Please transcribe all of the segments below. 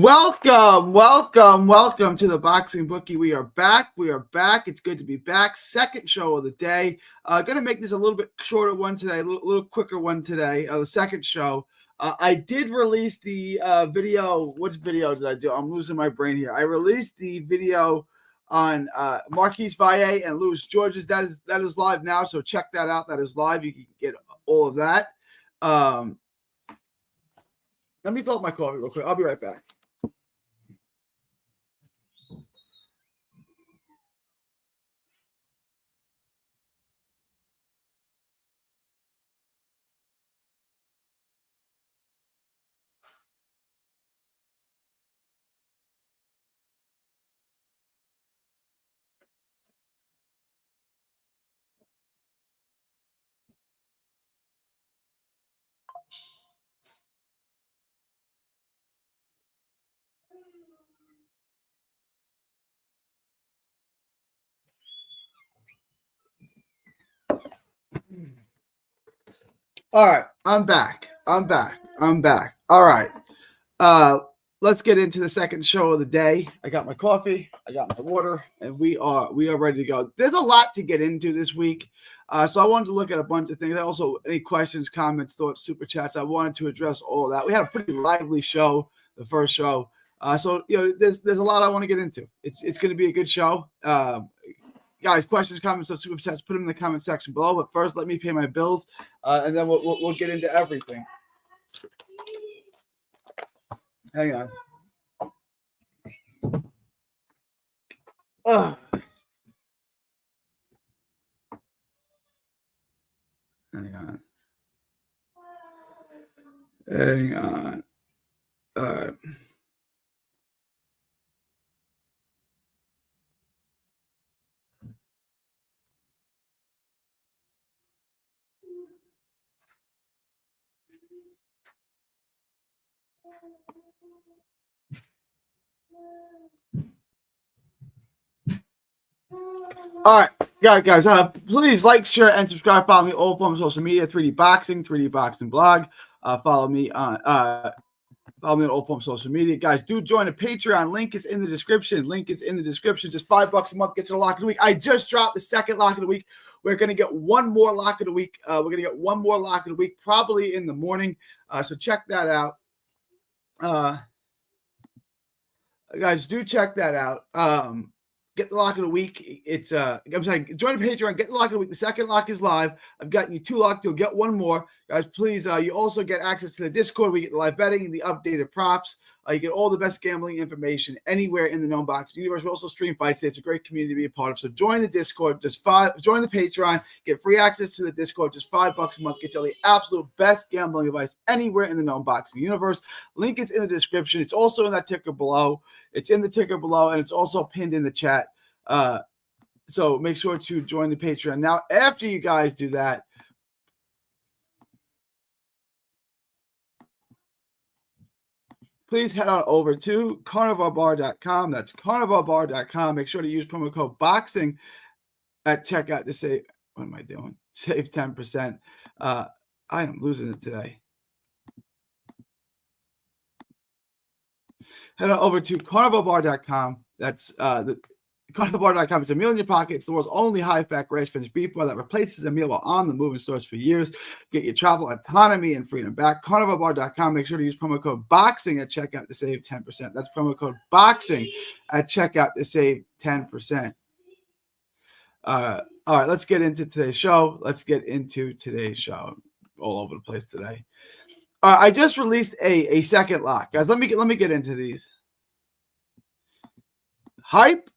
Welcome to the Boxing Bookie. We are back. It's good to be back. Second show of the day. Going to make this a little bit shorter one today, a little quicker one today. The second show. I did release the video. Which video did I do? I'm losing my brain here. I released the video on Marquise Valle and Louis Georges. That is live now, so check that out. That is live. You can get all of that. Let me fill up my coffee real quick. I'll be right back. All right, I'm back. All right. Let's get into the second show of the day. I got my coffee, I got my water, and we are ready to go. There's a lot to get into this week. So I wanted to look at a bunch of things. Also, any questions, comments, thoughts, super chats. I wanted to address all of that. We had a pretty lively show, the first show. So there's a lot I want to get into. It's going to be a good show. Guys, questions, comments, or super chats, put them in the comment section below. But first, let me pay my bills, and then we'll get into everything. Hang on. Hang on. All right. All right, guys. Please like, share, and subscribe. Follow me all forms of social media: 3D Boxing, 3D Boxing Blog. Follow me on all forms of social media. Guys, do join the Patreon. Link is in the description. Just $5 a month gets you a lock of the week. I just dropped the second lock of the week. We're going to get one more lock of the week. Probably in the morning. So check that out. Guys, do check that out. Get the lock of the week. I'm saying join the Patreon, get the lock of the week. The second lock is live. I've gotten you 2 locks. You'll get one more. Guys, please, you also get access to the Discord. We get the live betting and the updated props. You get all the best gambling information anywhere in the known box universe. We also stream fights. It's a great community to be a part of. So join the Discord. Join the Patreon. Get free access to the Discord. Just $5 a month. Get you the absolute best gambling advice anywhere in the known boxing universe. Link is in the description. It's also in that ticker below. And it's also pinned in the chat. So make sure to join the Patreon. Now, after you guys do that, please head on over to carnivalbar.com. That's carnivalbar.com. Make sure to use promo code BOXING at checkout to save. What am I doing? Save 10%. I am losing it today. Head on over to carnivalbar.com. That's carnivalbar.com. It's a meal in your pocket. It's the world's only high-fat, grass-finished beef bar that replaces a meal while on the move in stores for years. Get your travel autonomy and freedom back. Carnivalbar.com. Make sure to use promo code BOXING at checkout to save 10%. That's promo code BOXING at checkout to save 10%. All right, let's get into today's show. All over the place today. I just released a second lock. Guys, let me get into these. Hype.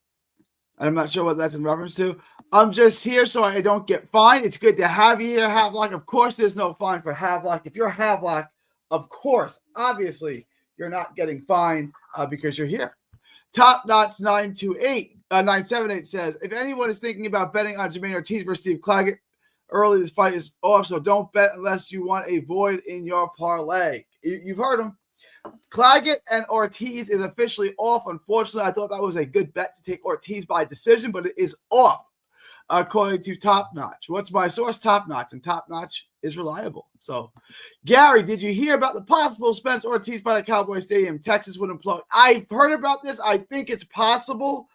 I'm not sure what that's in reference to. I'm just here so I don't get fined. It's good to have you here, Havelock. Of course, there's no fine for Havelock. If you're Havelock, of course, obviously, you're not getting fined because you're here. Top Knots 978 says, if anyone is thinking about betting on Jermaine Ortiz versus Steve Claggett early, this fight is off, so don't bet unless you want a void in your parlay. You've heard him. Claggett and Ortiz is officially off. Unfortunately, I thought that was a good bet to take Ortiz by decision, but it is off. according to Top Notch. What's my source? Top Notch, and Top Notch is reliable. So, Gary, did you hear about the possible Spence Ortiz by the Cowboy Stadium? Texas would implode. I've heard about this. I think it's possible.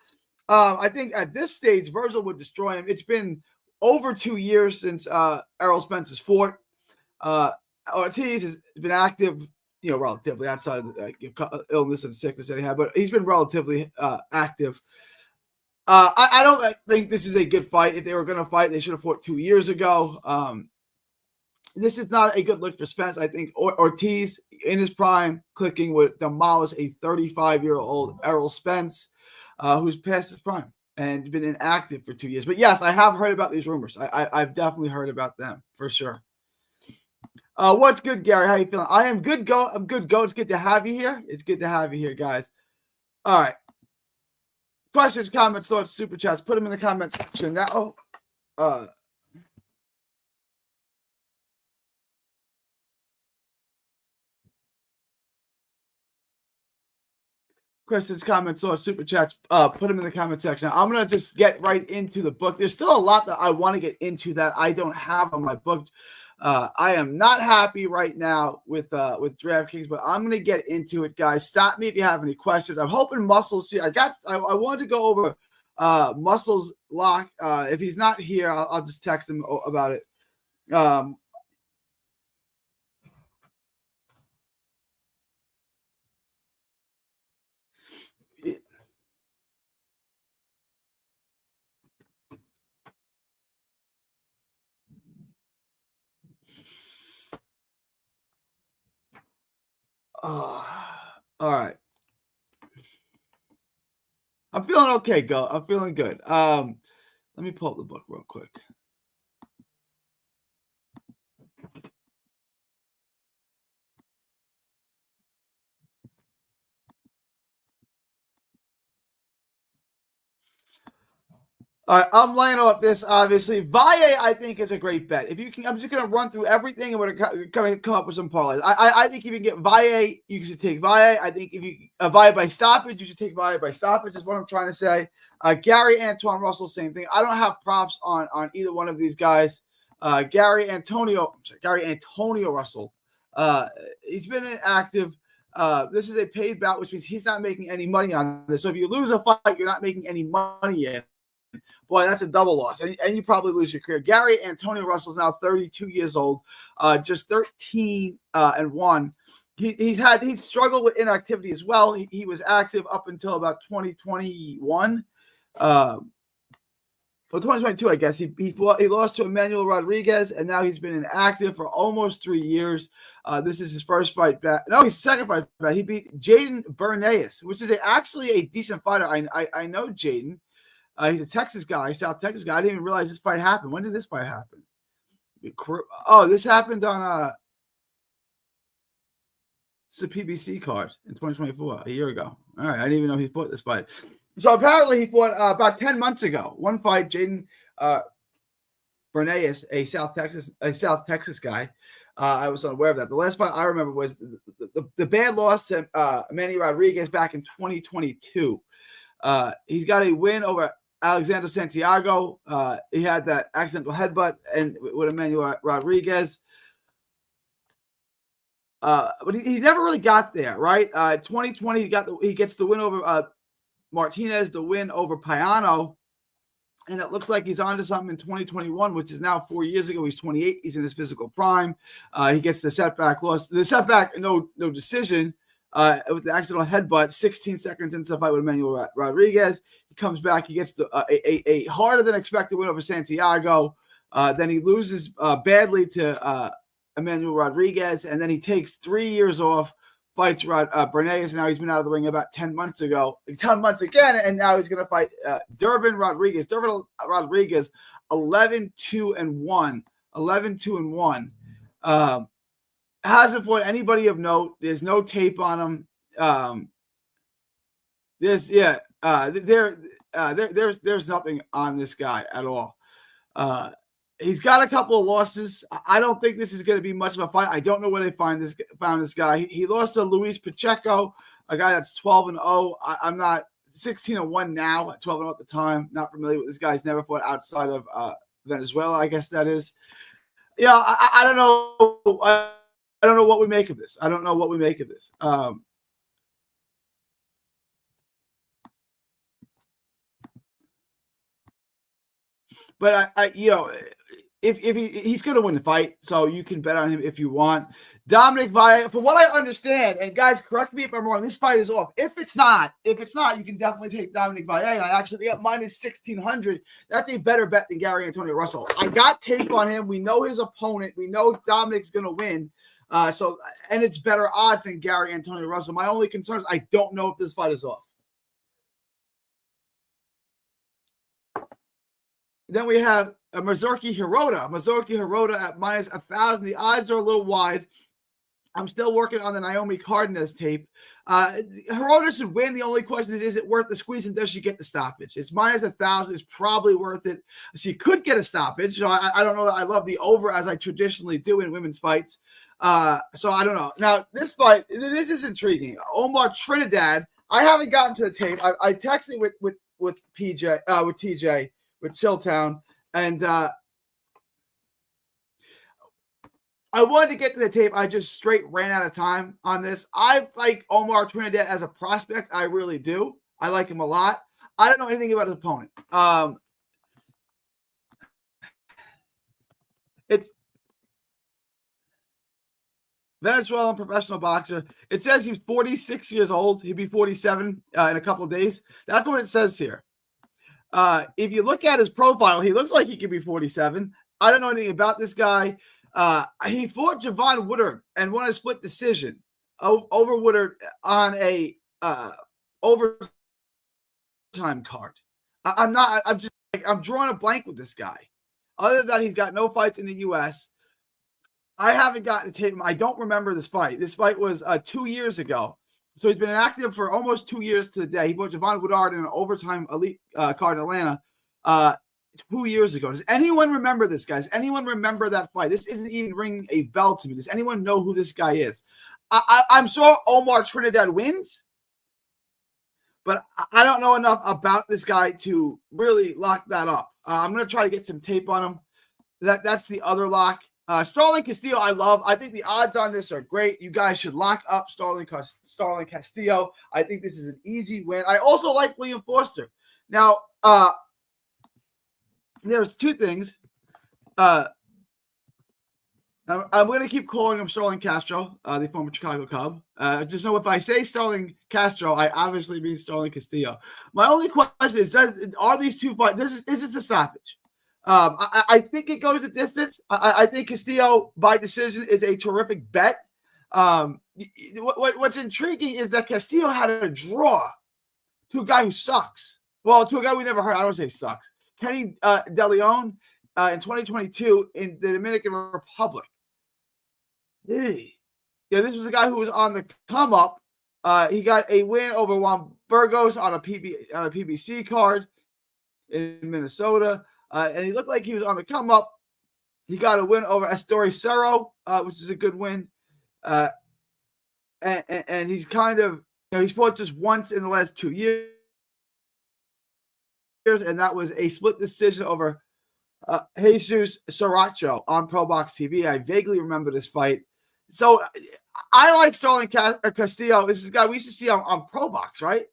I think at this stage, Virgil would destroy him. It's been over 2 years since Errol Spence has fought. Ortiz has been active, relatively outside of the illness and sickness that he had, but he's been relatively active. I don't think this is a good fight. If they were going to fight, they should have fought 2 years ago. This is not a good look for Spence. I think Ortiz, in his prime, clicking would demolish a 35-year-old Errol Spence, who's past his prime and been inactive for 2 years. But yes, I have heard about these rumors. I've definitely heard about them for sure. What's good, Gary? How you feeling? I am good, Go. I'm good, Go. It's good to have you here. It's good to have you here, guys. All right. Questions, comments, thoughts, super chats. Put them in the comment section now. Questions, comments, or super chats, put them in the comment section. I'm going to just get right into the book. There's still a lot that I want to get into that I don't have on my book. I am not happy right now with DraftKings, but I'm going to get into it, guys. Stop me if you have any questions. I'm hoping Muscles here. I wanted to go over Muscles lock. If he's not here, I'll just text him about it. All right. I'm feeling okay, Go. I'm feeling good. Let me pull up the book real quick. All right, I'm laying off this, obviously. Valle, I think, is a great bet. If you can, I'm just going to run through everything and we're going to come up with some parlays. I think if you can get Valle, you should take Valle. I think if you Valle by stoppage, you should take Valle by stoppage, is what I'm trying to say. Gary Antoine Russell, same thing. I don't have props on either one of these guys. Gary Antonio Russell. He's been inactive. This is a paid bout, which means he's not making any money on this. So if you lose a fight, you're not making any money in. Boy, that's a double loss, and you probably lose your career. Gary Antonio Russell is now 32 years old, just 13-1. He's struggled with inactivity as well. He was active up until about 2021. Well, 2022, I guess. He lost to Emmanuel Rodriguez, and now he's been inactive for almost 3 years. This is his first fight back. No, his second fight back. He beat Jaden Bernays, which is actually a decent fighter. I know Jaden. He's a Texas guy, South Texas guy. I didn't even realize this fight happened. When did this fight happen? Oh, this happened on it's a PBC card in 2024, a year ago. All right, I didn't even know he fought this fight. So apparently he fought about 10 months ago. One fight, Jaden Bernays, a South Texas guy. I was unaware of that. The last fight I remember was the bad loss to Manny Rodriguez back in 2022. He's got a win over Alexander Santiago. He had that accidental headbutt and with Emmanuel Rodriguez. But he's never really got there, right? 2020, he gets the win over Martinez, the win over Payano. And it looks like he's on to something in 2021, which is now 4 years ago. He's 28. He's in his physical prime. He gets the setback loss. The setback, no decision. With the accidental headbutt, 16 seconds into the fight with Emmanuel Rodriguez. He comes back. He gets a harder than expected win over Santiago. Then he loses badly to Emmanuel Rodriguez. And then he takes 3 years off, fights Bernays. Now he's been out of the ring about 10 months ago. 10 months again, and now he's going to fight Durbin Rodriguez. Durbin Rodriguez, 11-2-1. 11-2-1. Hasn't fought anybody of note. There's no tape on him. There's nothing on this guy at all. He's got a couple of losses. I don't think this is going to be much of a fight. I don't know where they found this guy. He lost to Luis Pacheco, a guy that's 12-0. I'm not 16-1 now, 12-0 at the time. Not familiar with this guy's never fought outside of Venezuela, I guess that is. Yeah, I don't know. I don't know what we make of this. I don't know what we make of this. But I if he's going to win the fight, so you can bet on him if you want. Dominic Valle, from what I understand, and guys, correct me if I'm wrong, this fight is off. If it's not, you can definitely take Dominic Valle. And I actually got minus 1,600. That's a better bet than Gary Antonio Russell. I got tape on him. We know his opponent. We know Dominic's going to win. And it's better odds than Gary Antonio Russell. My only concern is I don't know if this fight is off. Then we have Mizuki Hirota at minus 1,000. The odds are a little wide. I'm still working on the Naomi Cardenas tape. Hirota should win. The only question is it worth the squeeze and does she get the stoppage? It's minus 1,000. It's probably worth it. She could get a stoppage. I don't know that I love the over as I traditionally do in women's fights. So I don't know. Now, this fight, this is intriguing. Omar Trinidad. I haven't gotten to the tape. I texted with TJ. With Chilltown, and I wanted to get to the tape. I just straight ran out of time on this. I like Omar Trinidad as a prospect. I really do. I like him a lot. I don't know anything about his opponent. It's Venezuelan professional boxer. It says he's 46 years old. He'll be 47 in a couple of days. That's what it says here. If you look at his profile, he looks like he could be 47. I don't know anything about this guy. He fought Javon Woodard and won a split decision over Woodard on a overtime card. I'm drawing a blank with this guy. Other than that, he's got no fights in the U.S. I haven't gotten to tape him. I don't remember this fight. This fight was 2 years ago. So he's been inactive for almost 2 years to the day. He fought Javon Woodard in an overtime elite card in Atlanta 2 years ago. Does anyone remember this guy? Does anyone remember that fight? This isn't even ringing a bell to me. Does anyone know who this guy is? I'm sure Omar Trinidad wins, but I don't know enough about this guy to really lock that up. I'm going to try to get some tape on him. That's the other lock. Sterling Castillo, I love. I think the odds on this are great. You guys should lock up Sterling Castillo. I think this is an easy win. I also like William Foster. Now, there's two things. I'm going to keep calling him Sterling Castro, the former Chicago Cub. Just know if I say Sterling Castro, I obviously mean Sterling Castillo. My only question is, are these two fights? Is this a stoppage? I think it goes the distance. I think Castillo by decision is a terrific bet. What's intriguing is that Castillo had a draw to a guy who sucks. Well, to a guy we never heard. I don't say sucks. Kenny De Leon in 2022 in the Dominican Republic. Hey. Yeah, this was a guy who was on the come up. He got a win over Juan Burgos on a PBC card in Minnesota. And he looked like he was on the come up. He got a win over Astori Cerro, which is a good win. And he's kind of, he's fought just once in the last 2 years. And that was a split decision over Jesus Saracho on Pro Box TV. I vaguely remember this fight. So I like Sterling Castillo. This is a guy we used to see on Pro Box, right?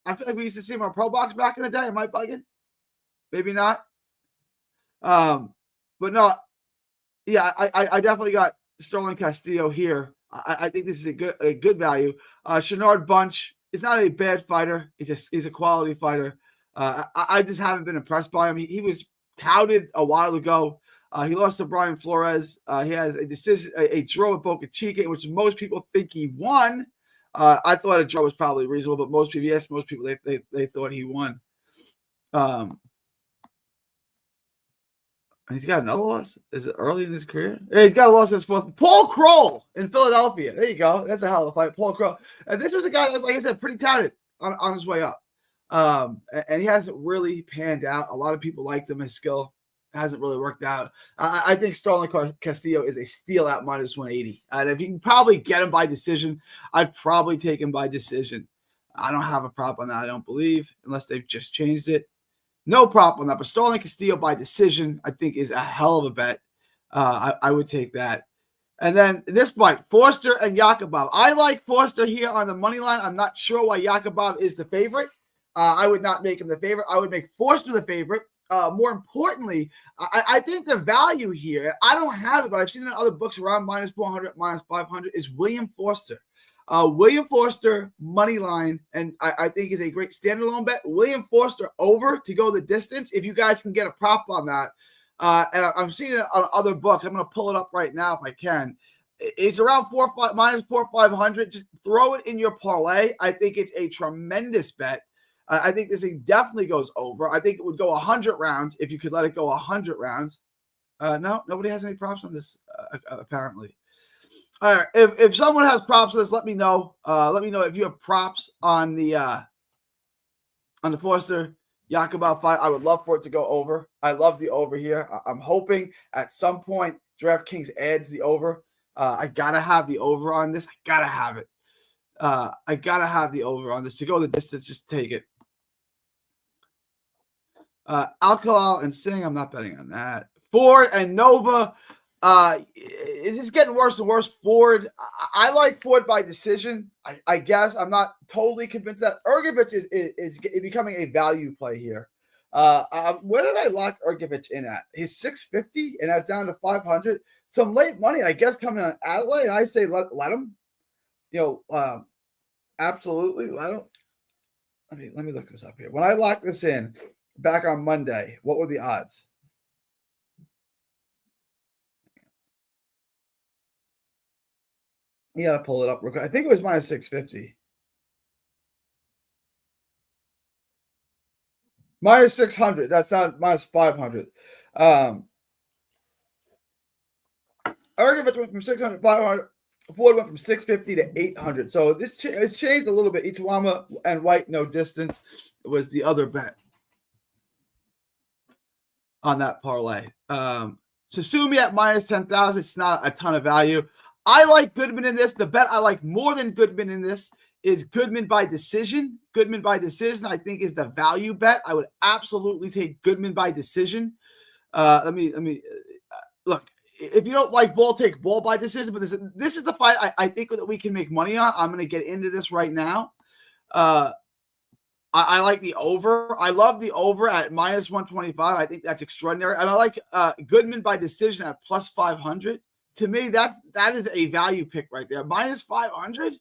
I feel like we used to see him on Pro Box back in the day. Am I bugging? Maybe not. But no, yeah, I definitely got Sterling Castillo here. I think this is a good value. Shenard Bunch is not a bad fighter. He's a quality fighter. I just haven't been impressed by him. He was touted a while ago. He lost to Brian Flores. He has a decision, a draw with Boca Chica, which most people think he won. I thought a draw was probably reasonable, but most people they thought he won. He's got another loss. Is it early in his career? Yeah, he's got a loss in his fourth. Paul Kroll in Philadelphia. There you go. That's a hell of a fight. Paul Kroll. And this was a guy that was, like I said, pretty touted on his way up. And he hasn't really panned out. A lot of people liked him. His skill hasn't really worked out. I think Sterling Castillo is a steal at minus 180. And if you can probably get him by decision, I'd probably take him by decision. I don't have a prop on that, I don't believe, unless they've just changed it. No prop on that. But Sterling Castillo by decision, I think, is a hell of a bet. I would take that. And then this fight, Forster and Yakubov. I like Forster here on the money line. I'm not sure why Yakubov is the favorite. I would not make him the favorite. I would make Forster the favorite. More importantly, I think the value here, I don't have it, but I've seen it in other books around minus 400, minus 500, is William Forster. William Forster, money line, and I think is a great standalone bet. William Forster over to go the distance. If you guys can get a prop on that, and I'm seeing it on other books. I'm going to pull it up right now if I can. It's around minus 500. Just throw it in your parlay. I think it's a tremendous bet. I think this thing definitely goes over. I think it would go 100 rounds if you could let it go 100 rounds. No, nobody has any props on this, apparently. All right, if someone has props on this, let me know. Let me know if you have props on the Forster Yakubov fight. I would love for it to go over. I love the over here. I'm hoping at some point DraftKings adds the over. I gotta have the over on this. I gotta have it. I gotta have the over on this to go the distance. Just take it. Alcalá and Singh, I'm not betting on that. Ford and Nova. It is getting worse and worse. Ford, I like Ford by decision. I guess I'm not totally convinced that Ergovich is becoming a value play here. Where did I lock Ergovich in at? He's 650 and that's down to 500. Some late money, I guess, coming on Adelaide. I say let him. Absolutely let him. Let me look this up here. When I locked this in back on Monday, what were the odds? You got to pull it up real quick. I think it was minus 650. Minus 600. That's not minus 500. Ergovich went from 600 to 500. Ford went from 650 to 800. So it's changed a little bit. Ichiyama and White, no distance, was the other bet on that parlay. Susumi at minus 10,000. It's not a ton of value. I like Goodman in this. The bet I like more than Goodman in this is Goodman by decision. Goodman by decision, I think, is the value bet. I would absolutely take Goodman by decision. Let me look. If you don't like Ball, take Ball by decision. But this is the fight I think that we can make money on. I'm going to get into this right now. I like the over. I love the over at minus 125. I think that's extraordinary. And I like Goodman by decision at plus 500. To me, that is a value pick right there. Minus 500?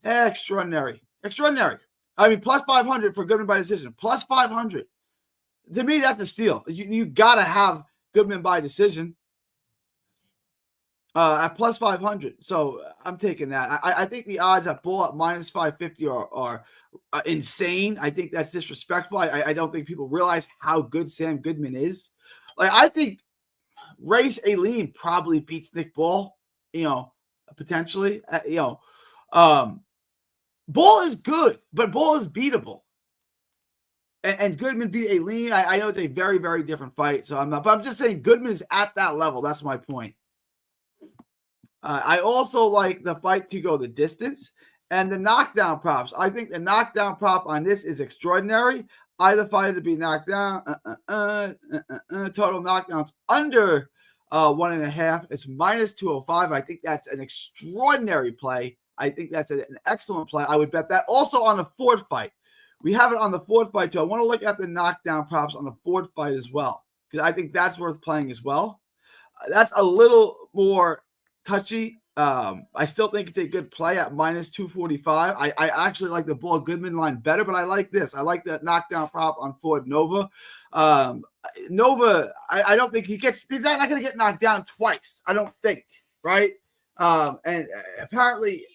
Extraordinary. Extraordinary. I mean, plus 500 for Goodman by decision. Plus 500. To me, that's a steal. You got to have Goodman by decision at plus 500. So I'm taking that. I think the odds at Bull at minus 550 are insane. I think that's disrespectful. I don't think people realize how good Sam Goodman is. Like, I think Race Aileen probably beats Nick Ball, potentially. Ball is good, but Ball is beatable. And Goodman beat Aileen. I know it's a very, very different fight, so but I'm just saying Goodman is at that level. That's my point. I also like the fight to go the distance and the knockdown props. I think the knockdown prop on this is extraordinary. Either fighter to be knocked down, total knockdowns under 1.5. It's minus 205. I think that's an extraordinary play. I think that's an excellent play. I would bet that. Also on the Ford fight. We have it on the Ford fight too. I want to look at the knockdown props on the Ford fight as well, because I think that's worth playing as well. That's a little more touchy. I still think it's a good play at minus 245. I actually like the Ball Goodman line better, but I like this. I like the knockdown prop on Ford Nova. Nova, I don't think he's not going to get knocked down twice. I don't think, right? And apparently,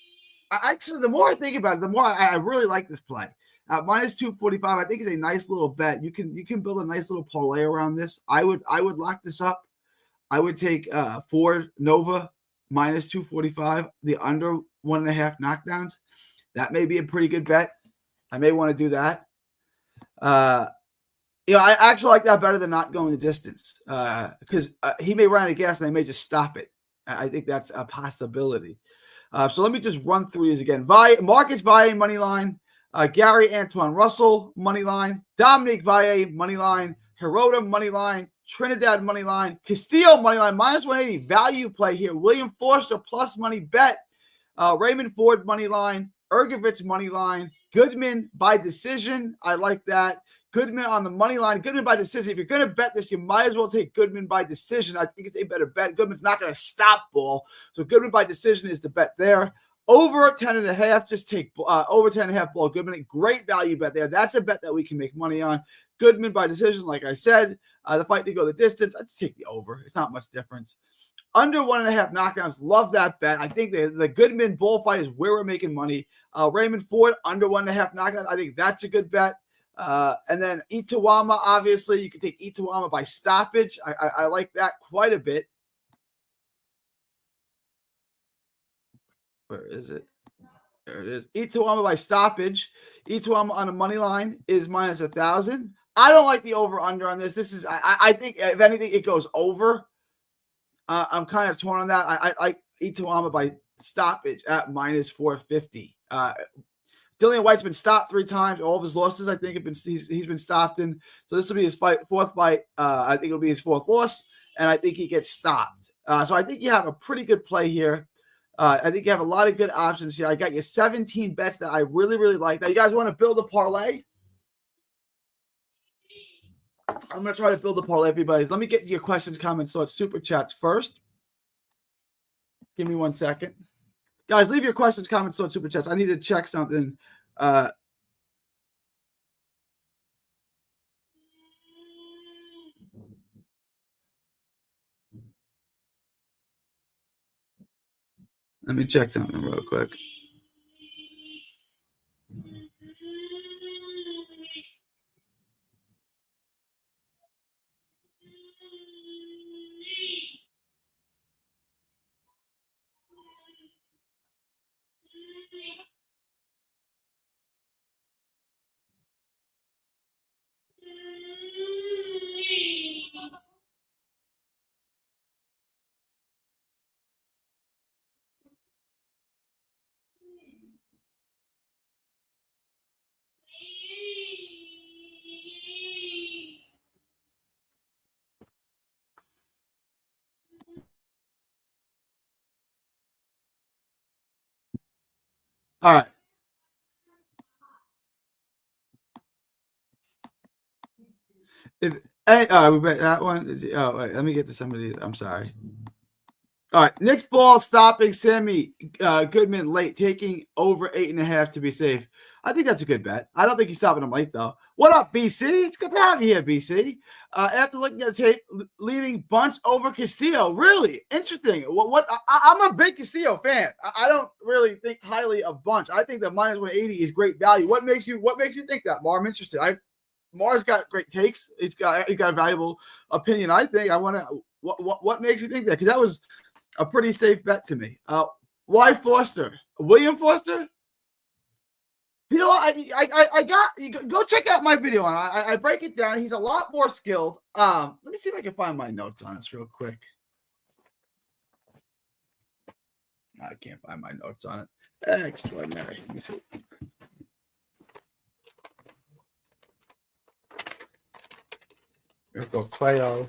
actually, the more I think about it, the more I really like this play. Minus 245, I think is a nice little bet. You can build a nice little parlay around this. I would lock this up. I would take Ford Nova minus 245, the under 1.5 knockdowns. That may be a pretty good bet. I may want to do that. I actually like that better than not going the distance, because he may run out of gas and they may just stop it. I think that's a possibility. So let me just run through these again. Markets buying money line. Gary Antoine Russell, money line. Dominique Valle, money line. Hirota, money line. Trinidad, money line. Castillo, money line. Minus 180. Value play here. William Forster, plus money bet. Raymond Ford, money line. Ergovitz, money line. Goodman by decision. I like that. Goodman on the money line. Goodman by decision. If you're going to bet this, you might as well take Goodman by decision. I think it's a better bet. Goodman's not going to stop ball. So Goodman by decision is the bet there. Over 10.5, just take over 10.5 ball Goodman. Great value bet there. That's a bet that we can make money on. Goodman by decision, like I said. The fight to go the distance, let's take the over. It's not much difference. Under 1.5 knockdowns, love that bet. I think the Goodman bullfight is where we're making money. Raymond Ford, under 1.5 knockdowns. I think that's a good bet. And then Itawama, obviously, you can take Itawama by stoppage. I like that quite a bit. Where is it? There it is. Itawama by stoppage. Itawama on the money line is minus 1,000. I don't like the over-under on this. This is, I think, if anything, it goes over. I'm kind of torn on that. I like Itawama by stoppage at minus 450. Dillian White's been stopped 3 times. All of his losses, I think, have been he's been stopped in. So this will be his fourth fight. I think it'll be his 4th loss, and I think he gets stopped. So I think you have a pretty good play here. I think you have a lot of good options here. I got you 17 bets that I really, really like. Now, you guys want to build a parlay? I'm going to try to build a parlay, everybody. Let me get your questions, comments, thoughts, super chats first. Give me 1 second. Guys, leave your questions, comments, thoughts, super chats. I need to check something. Let me check something real quick. All right. We bet that one. Oh, wait, let me get to somebody. I'm sorry. All right. Nick Ball stopping Sammy Goodman late, taking over 8.5 to be safe. I think that's a good bet. I don't think he's stopping him late, though. What up, BC? It's good to have you here, BC. After looking at the tape, leading bunch over Castillo. Really interesting. I'm a big Castillo fan. I don't really think highly of Bunch. I think that minus 180 is great value. What makes you think that, Mar? I'm interested. Mar's got great takes. He's got a valuable opinion. I think I want to. What makes you think that? Because that was a pretty safe bet to me. Why Foster? William Foster? You know, I got go check out my video on. I break it down. He's a lot more skilled. Let me see if I can find my notes on this real quick. I can't find my notes on it. Extraordinary. Let me see. Here we go, Clayo.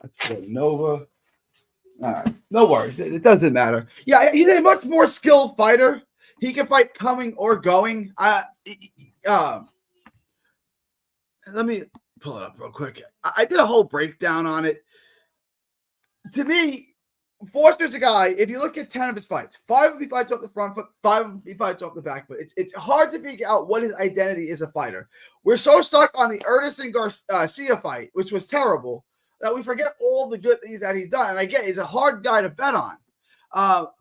Let's go Nova. All right, no worries. It doesn't matter. Yeah, he's a much more skilled fighter. He can fight coming or going. Let me pull it up real quick. I did a whole breakdown on it. To me, Foster's a guy, if you look at 10 of his fights, 5 of his fights off the front foot, 5 of his fights off the back foot. It's hard to figure out what his identity is as a fighter. We're so stuck on the Erdison Garcia fight, which was terrible, that we forget all the good things that he's done. And again, he's a hard guy to bet on.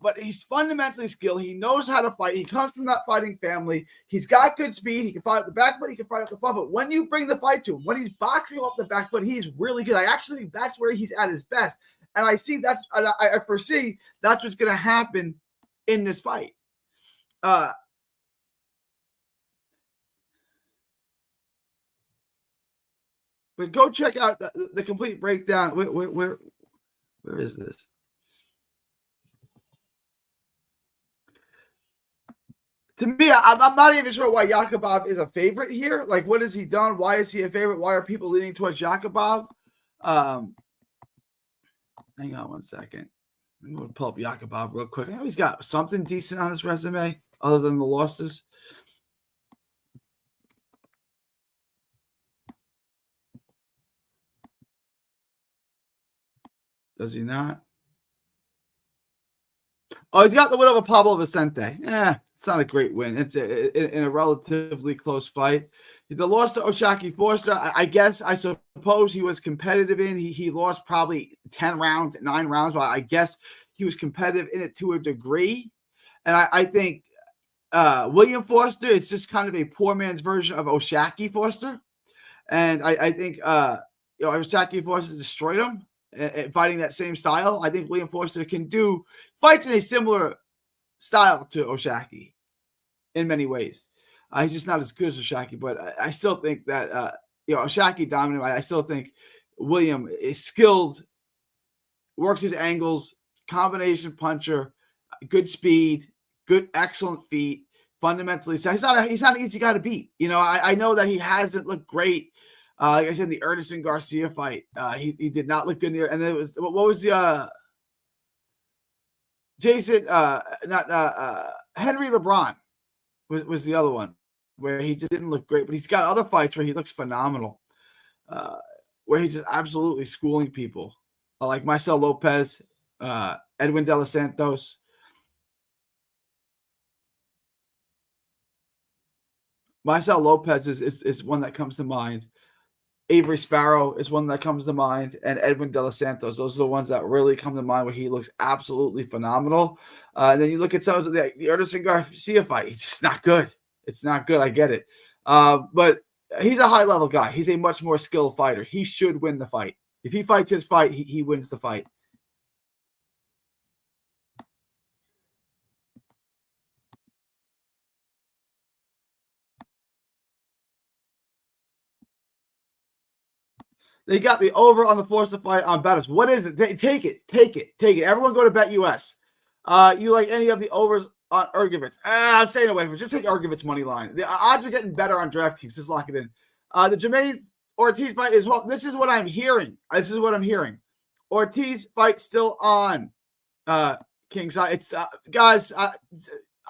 But he's fundamentally skilled. He knows how to fight. He comes from that fighting family. He's got good speed. He can fight up the back foot. He can fight up the front foot. When you bring the fight to him, when he's boxing off the back foot, he's really good. I actually think that's where he's at his best. And I foresee that's what's going to happen in this fight. But go check out the complete breakdown. Where is this? To me, I'm not even sure why Yakubov is a favorite here. Like, what has he done? Why is he a favorite? Why are people leaning towards Yakubov? Hang on one second. I'm going to pull up Yakubov real quick. I know he's got something decent on his resume other than the losses. Does he not? Oh, he's got the win over Pablo Vicente. It's not a great win. It's in a relatively close fight. The loss to Oshaki Forster, I suppose he was competitive in. He lost probably 9 rounds. But I guess he was competitive in it to a degree. And I think William Forster is just kind of a poor man's version of Oshaki Forster. And I think Oshaki Forster destroyed him fighting that same style. I think William Forster can do fights in a similar style to Oshaki in many ways. He's just not as good as Oshaki, but I still think that Oshaki dominant. I still think William is skilled, works his angles, combination puncher, good speed, good excellent feet. Fundamentally, so he's not an easy guy to beat. I know that he hasn't looked great. Like I said, in the Ernest Garcia fight, he did not look good there. And it was what was the Jason? Not Henry LeBron was the other one where he just didn't look great. But he's got other fights where he looks phenomenal, where he's just absolutely schooling people, like Marcel Lopez, Edwin De Los Santos. Marcel Lopez is one that comes to mind. Avery Sparrow is one that comes to mind, and Edwin De Los Santos. Those are the ones that really come to mind where he looks absolutely phenomenal. And then you look at some of the Ernest Garcia fight. He's just not good. It's not good. I get it. But he's a high-level guy. He's a much more skilled fighter. He should win the fight. If he fights his fight, he wins the fight. They got the over on the Forster fight on Bettors. What is it? Take it. Everyone go to BetUS. You like any of the overs on Ergovitz? I'm staying away from it. Just take Ergovitz money line. The odds are getting better on DraftKings. Just lock it in. The Jermaine Ortiz fight is. This is what I'm hearing. Ortiz fight still on Kingside. It's guys. I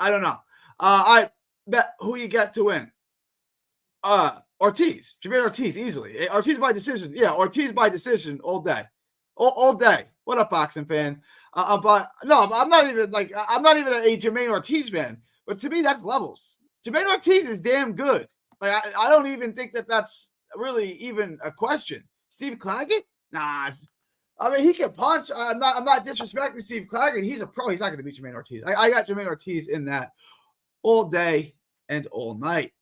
don't know. I bet who you get to win. Ortiz, Jermaine Ortiz, easily. Ortiz by decision. Yeah, Ortiz by decision all day. All day. What up, boxing fan? But no, I'm not even a Jermaine Ortiz fan. But to me, that's levels. Jermaine Ortiz is damn good. Like I don't even think that's really even a question. Steve Claggett? Nah. I mean, he can punch. I'm not disrespecting Steve Claggett. He's a pro. He's not going to beat Jermaine Ortiz. I got Jermaine Ortiz in that all day and all night.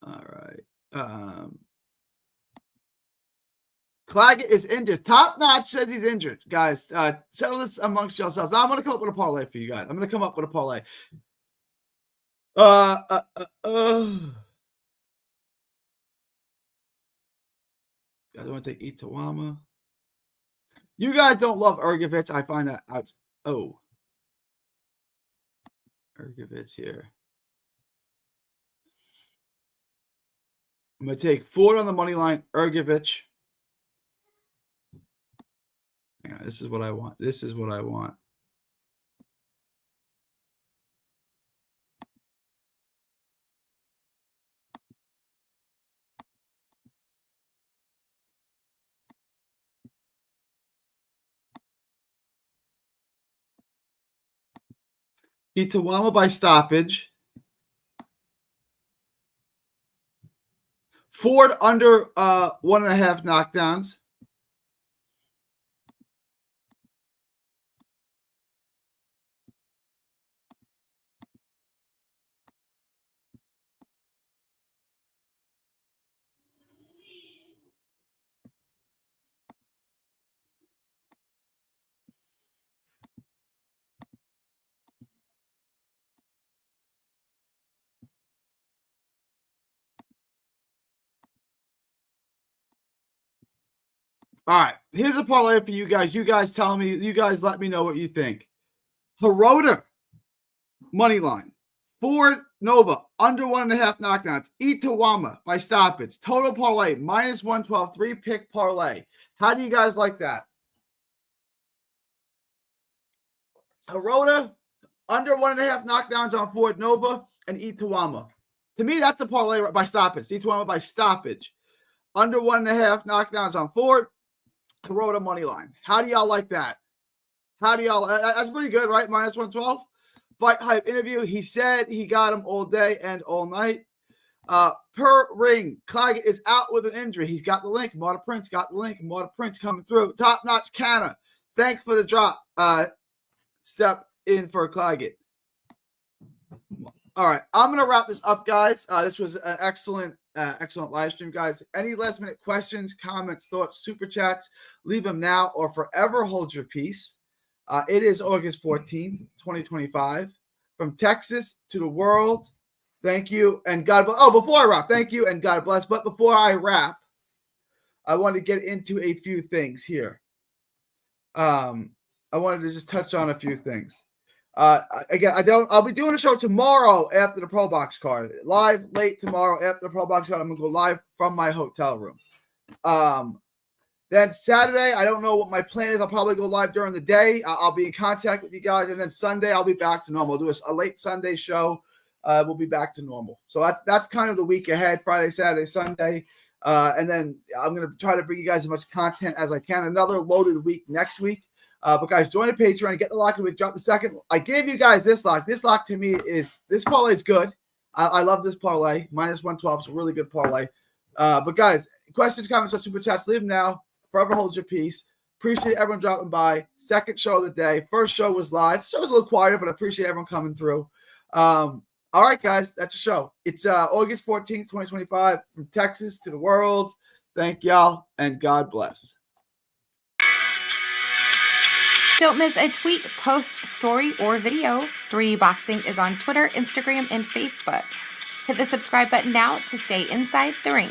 All right. Claggett is injured. Top Notch says he's injured. Guys, settle this amongst yourselves. Now I'm going to come up with a parlay for you guys. I'm going to come up with a parlay. I want to take Itawama. You guys don't love Ergovitz. I find that out. Oh. Ergovitz here. I'm going to take Ford on the money line. Ergovitz. Hang on, this is what I want. Itawama by stoppage. Ford under 1.5 knockdowns. All right, here's a parlay for you guys. You guys tell me. You guys let me know what you think. Hirota money line. Ford Nova under 1.5 knockdowns. Itawama by stoppage. Total parlay -112. 3-pick parlay. How do you guys like that? Hirota under 1.5 knockdowns on Ford Nova and Itawama. To me, that's a parlay by stoppage. Itawama by stoppage. Under 1.5 knockdowns on Ford. Hirota money line. How do y'all like that? How do y'all? That's pretty good, right? -112. Fight Hype interview. He said he got him all day and all night. Per ring, Claggett is out with an injury. He's got the link. Marta Prince got the link. Marta Prince coming through. Top notch Canna. Thanks for the drop. Step in for Claggett. All right, I'm gonna wrap this up, guys. This was an excellent live stream, guys. Any last minute questions, comments, thoughts, super chats, leave them now or forever hold your peace. It is August 14th, 2025. From Texas to the world, thank you and God bless. Oh, before I wrap, thank you and God bless. But before I wrap, I want to get into a few things here. I wanted to just touch on a few things. Again, I'll be doing a show tomorrow after the Pro Box card. Live late tomorrow after the Pro Box card. I'm going to go live from my hotel room. Then Saturday, I don't know what my plan is. I'll probably go live during the day. I'll be in contact with you guys. And then Sunday, I'll be back to normal. I'll do a late Sunday show. We'll be back to normal. So that's kind of the week ahead, Friday, Saturday, Sunday. And then I'm going to try to bring you guys as much content as I can. Another loaded week next week. But guys, join the Patreon, get the lock of the week, drop the second. I gave you guys this lock. This lock to me this parlay is good. I love this parlay. -112 is a really good parlay. But guys, questions, comments, or super chats, leave them now. Forever hold your peace. Appreciate everyone dropping by. Second show of the day. First show was live. The show was a little quieter, but I appreciate everyone coming through. All right, guys, that's the show. It's August 14th, 2025, from Texas to the world. Thank y'all, and God bless. Don't miss a tweet, post, story, or video. 3D Boxing is on Twitter, Instagram, and Facebook. Hit the subscribe button now to stay inside the ring.